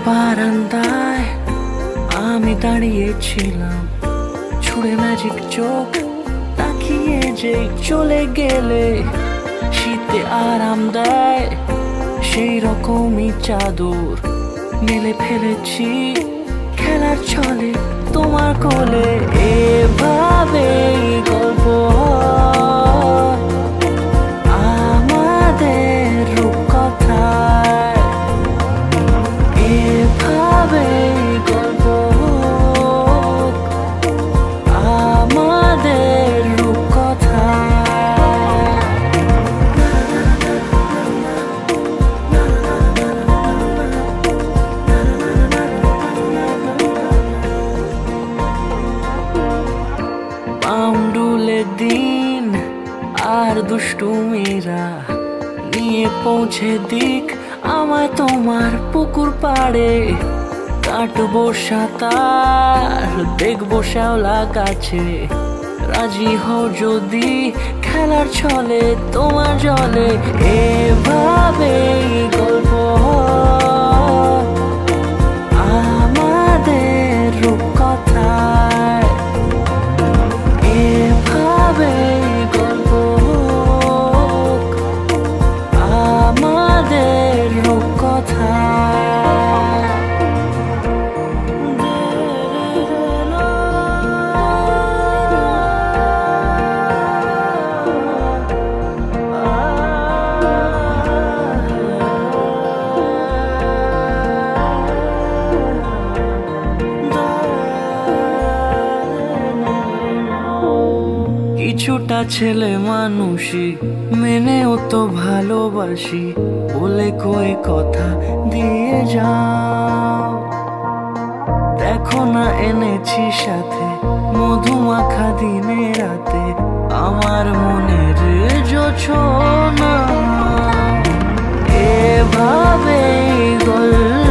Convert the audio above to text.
বারান্দায় আমি দাঁড়িয়েছিলাম, ছুঁড়ে ম্যাজিক চোখ তাকিয়ে যে চলে গেলে। শীতে আরাম দেয় সেই রকমই চাদর মেলে ফেলেছি খেলার ছলে তোমার কোলে। এভাবে গল্প আমাদের রূপকথায়, এভাবে গল্প আমাদের রূপকথায়। পাউন্ডুলে দিন আর দুষ্টুমিরা নিয়ে পৌঁছে দিক আমায় তোমার পুকুর পাড়ে। কাটবো সাঁতার, দেখবো শ্যাওলা গাছে, রাজি হও যদি খেলার ছলে তোমার জলে। এভাবেই গল্প আমাদের রূপকথায়, এভাবেই গল্প আমাদের রূপকথায়। কিছুটা ছেলে মানুষই মেনেও তো ভালোবাসি, বলে কয়ে কথা দিয়ে যাও। দেখো না এনেছি সাথে মধুমাখা দিনে রাতে আমার মনের জোছনা। এভাবেই গল্প